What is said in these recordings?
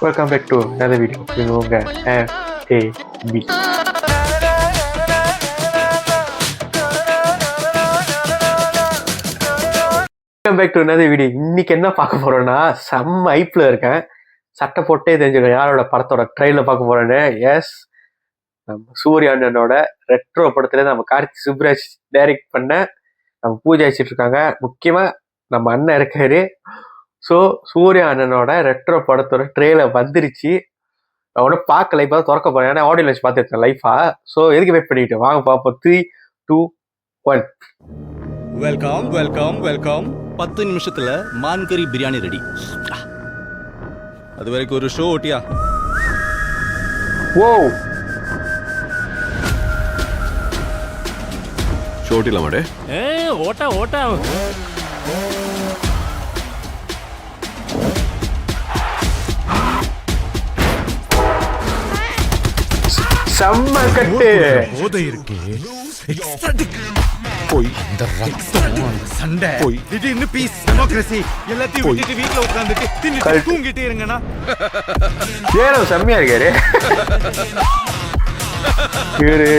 Welcome back to another video. இது உங்க FAB. Welcome back to another video. இன்னைக்கு என்ன பார்க்க போறோம்னா, செம்ம ஐப்ல இருக்கேன். சட்டை போட்டே தெரிஞ்சுக்கணும் யாரோட படத்தோட ட்ரெயிலர் பார்க்க போறேன்னு. எஸ், நம்ம சூர்யா அண்ணனோட ரெட்ரோ படத்துல நம்ம கார்த்தி சுப்ராஜ் டைரக்ட் பண்ண நம்ம பூஜை வச்சுட்டு இருக்காங்க. முக்கியமா நம்ம அண்ணன் இருக்காரு. ஸோ சூர்யா அண்ணனோட ரெட்ரோ படத்தோட ட்ரெயிலர் வந்துருச்சு. நான் ஒன்றும் பார்க்கல, இப்போ தான் திறக்க போறேன். ஏன்னா ஆடியோ லான்ச் பார்த்துருக்கேன் லைஃபா. ஸோ எதுக்கு வெயிட் பண்ணிட்டு வாங்க பார்ப்போம். 3, 2, 1. Welcome welcome welcome. 10 நிமிஷத்துல மான்கறி பிரியாணி ரெடி. அது வரைக்கும் ஒரு ஷோ ஓட்டியா? ஓ, ஷோ ஓட்டில மாடே. ஓட்டா ஓட்டா. செம்ம கட்டு. போதை இருக்கு. போய் இந்த ரத்தம் சண்டை போய் திடீர்னு பீஸ் டெமோக்ரஸி எல்லாத்தையும் விட்டுட்டு வீட்டுல உட்கார்ந்துட்டு தின்னுட்டு தூங்கிட்டே இருங்கண்ணா. ஏனோ செம்மையா இருக்காரு இவரு.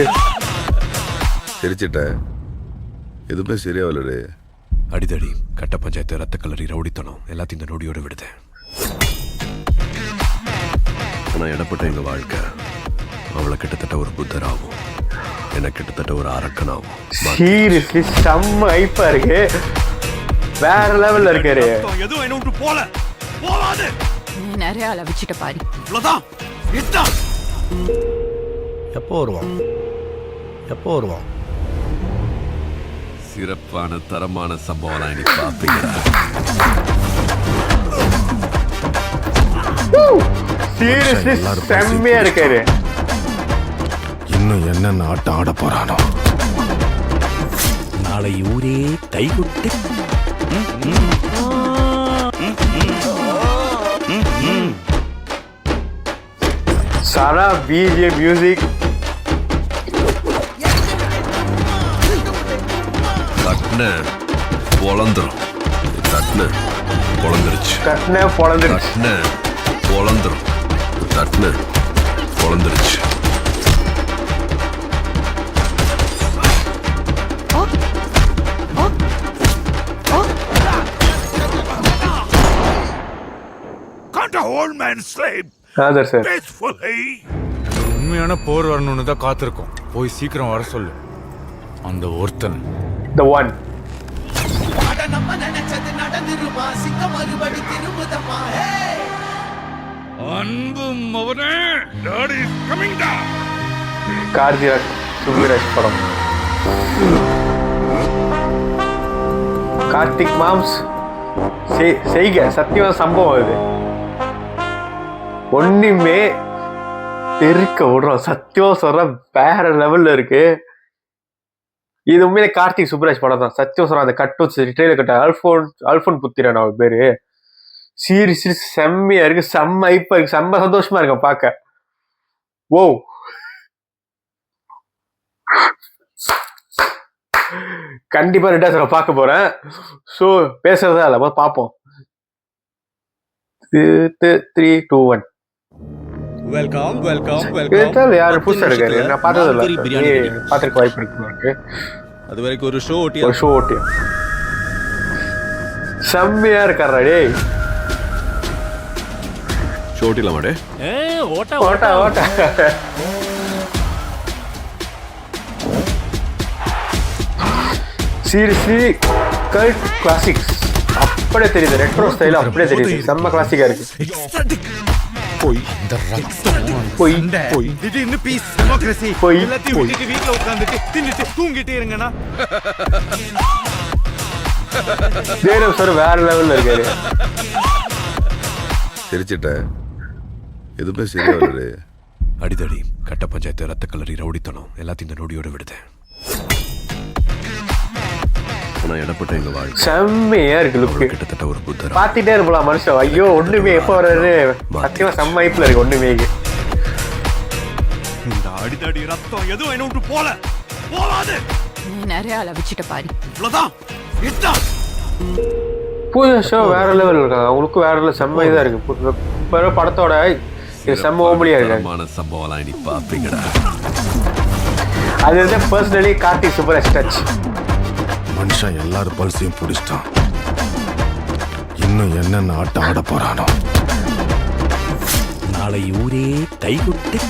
சிரிச்சிட்ட எதுவுமே சரியாவலடு. அடிதடி கட்ட பஞ்சாயத்து ரத்த கலரி ரவுடித்தனம் எல்லாத்தையும் இந்த நொடியோட விடுதேன். ஆனால் இடப்பட்ட எங்கள் வாழ்க்கை அவளை கிட்டத்தட்ட ஒரு புத்தராகும், என்ன கிட்டத்தட்ட ஒரு அரக்கனாகும். சீரியஸ்லி செம்ம ஐப்பா இருக்கு. வேற லெவல்ல இருக்காரு. எதுவும் என்ன விட்டு போல போவாது. நிறைய அளவிச்சிட்ட பாரு. இவ்வளவுதான் இதுதான். எப்போ வருவான்? சிறப்பான தரமான சம்பவம் நீ பார்ப்பீங்களா? சீரியஸ்லி செம்மையா இருக்காரு. இன்னும் என்னென்ன ஆட்டம் ஆட போறானோ. நாளை ஊரே கைகுட்டி. சரா பிஜே மியூசிக். தட்ன பொழந்துரும். தட்ன பொழந்துருச்சு. கட்ன பொழந்துருச்சு. தட்ன பொழந்துரும். தட்ன பொழந்துருச்சு. Can't a old man sleep ஆதர் சார். peacefully? உண்மையான போர் வரணும்னு தான் காத்திருக்கோம். போய் சீக்கிரம் வர சொல்லு அந்த ஒருத்தன். The one. அன்பு மவனே, daddy is coming down. Karthik Subbaraj படம். கார்த்திக் மாம்ஸ் செய்க சத்தியமா சம்பவம் இது. ஒண்ணுமே தெருக்க விடுறோம். சத்தியமா சொல்ற வேற லெவல்ல இருக்கு. இது உண்மையிலே கார்த்திக் சுப்ராஜ் படம் தான். சத்தியம் சொல்ற அந்த கட்டு ட்ரெயில கட்ட அல்போன் புத்திரன் அவர் பேரு. சீரியஸ்லி செம்மையா இருக்கு. செம்ம ஐப்பா இருக்கு. செம்ம சந்தோஷமா இருக்க பாக்க. ஓ, கண்டிப்பா ரெண்டாவது பார்க்க போறேன். ஸோ பேசுறதா இல்ல, பார்ப்போம். 3, 2, 1. Welcome welcome welcome. யாரு புதுசா இருக்காரு? நான் பார்த்தது மான்கறி பிரியாணி இல்ல. ரெடி. பார்த்துருக்க வாய்ப்பு இருக்கு. அது வரைக்கும் ஒரு ஷோ ஓட்டியா? ஒரு ஷோ ஓட்டியா செம்மையா இருக்காரா டேய். ஷோ ஓட்டில மாடே. ஓட்டா ஓட்டா ஓட்டா. சீரியஸ்லி கல்ட் கிளாசிக்ஸ் அப்படியே தெரியுது. ரெட்ரோ ஸ்டைல் அப்படியே தெரியுது. செம்ம கிளாசிக்கா இருக்கு. போய் இந்த ரத்தம் போய் போய் திடீர்னு பீஸ் டெமோக்ரஸி போய் எல்லாத்தையும் விட்டுட்டு வீட்டுல உட்கார்ந்துட்டு தின்னுட்டு தூங்கிட்டே இருங்கண்ணா. தேரவ் சார் வேற லெவல்ல இருக்காரு. சிரிச்சிட்ட எதுவுமே சரியாவலடு. அடிதடி கட்ட பஞ்சாயத்து ரத்த கலரி ரவுடித்தனம் எல்லாத்தையும் இந்த நொடியோட விடுதேன். ஆனால் இடப்பட்ட எங்கள் வாழ்க்கை செம்மையா இருக்கு லுக்கு. கிட்டத்தட்ட ஒரு புத்தரா. பார்த்துட்டே இருக்கலாம் மனுஷன். ஐயோ ஒண்ணுமே எப்போ வர்றாரு. சத்தியமா செம்ம ஐப்ல இருக்கு. ஒண்ணுமே இந்த அடிதடி ரத்தம் எதுவும் என்ன விட்டு போவாது. நிறைய அளவிச்சிட்ட பாரு. இவ்வளவுதான் இதுதான். பூஜா ஷோ வேற லெவல் இருக்காங்க, அவங்களுக்கும் வேற லெவல் செம்ம இதாக இருக்கு. இப்போ படத்தோட இது செம்ம ஓம்பலியா இருக்காங்க. தரமான சம்பவம்லாம் நீ பார்ப்பீங்கடா. அது வந்து பர்சனலி கார்த்திக் சுப்பராஜ் டச். மனுஷன் எல்லாரும் பல்சையும் பிடிச்சிட்டான். இன்னும் என்னென்ன ஆட்டம் ஆட போறானோ. நாளை ஊரே கைகுட்டி.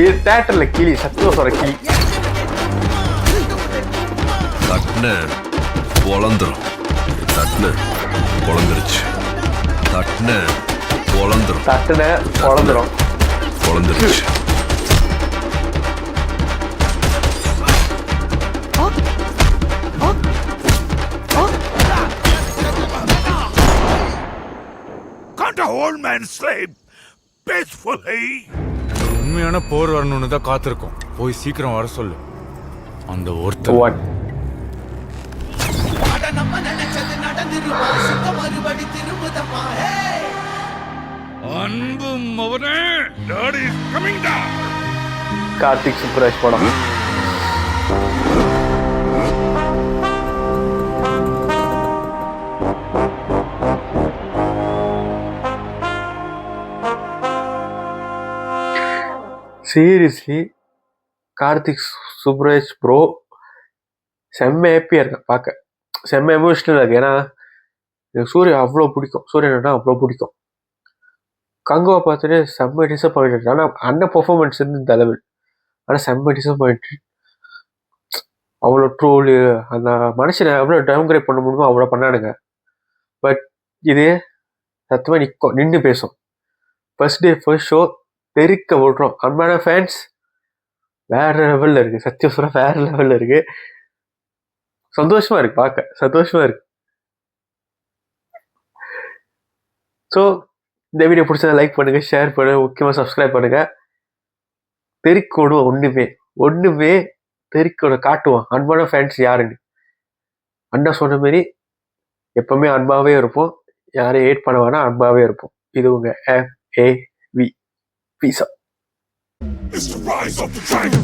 இது தேட்டர்ல கிளி, சத்தோசோர கிளி. தட்டுன பொழந்துரும். தட்டுன பொழந்துருச்சு. தட்டுன பொழந்துரும். தட்டுன பொழந்துரும். பொழந்துருச்சு. Can't a old man sleep peacefully? உண்மையான போர் வரணும்னு தான் காத்திருக்கோம். போய் சீக்கிரம் வர சொல்லு. அந்த ஒருத்தர் One. அன்பு மவனே, daddy is coming down. Karthik Subbaraj படம். சீரியஸ்லி கார்த்திக் சுப்ராஜ் ப்ரோ செம்ம ஹாப்பியாக இருக்கேன் பார்க்க. செம்ம எமோஷ்னலாக இருக்கு. ஏன்னா எனக்கு சூர்யா அவ்வளோ பிடிக்கும். சூரியனா அவ்வளோ பிடிக்கும். கங்குவா பார்த்துட்டு செம்ம டிசப்பாயின்ட். ஆனால் அண்ணன் பர்ஃபார்மன்ஸ் வந்து இந்த லெவல். ஆனால் செம்ம டிசப்பாயின்ட். அவ்வளோ ட்ரோலு அந்த மனுஷனை எவ்வளோ டவுன்கிரேட் பண்ண முடியுமோ அவ்வளோ பண்ணானுங்க. பட் இது சத்தமாக நின்று பேசும். ஃபர்ஸ்ட் டே ஃபர்ஸ்ட் ஷோ தெறிக்க விட்றோம். அன்பான ஃபேன்ஸ் வேற லெவலில் இருக்குது. சத்தியம் சொல்ல வேற லெவலில் இருக்குது. சந்தோஷமா இருக்கு பார்க்க. சந்தோஷமா இருக்கு. ஸோ இந்த வீடியோ பிடிச்சதை லைக் பண்ணுங்க, ஷேர் பண்ணுங்க, முக்கியமாக சப்ஸ்கிரைப் பண்ணுங்க. தெறிக்கோடும் ஒண்ணுமே தெறிக்கோட காட்டுவோம் அன்பான ஃபேன்ஸ் யாருன்னு. அண்ணா சொன்ன மாதிரி எப்பவுமே அன்பாவே இருப்போம். யாரையும் ஹேட் பண்ண வேணா, அன்பாவே இருப்போம். இது உங்க FAV. Peace out. It's the rise of the dragon.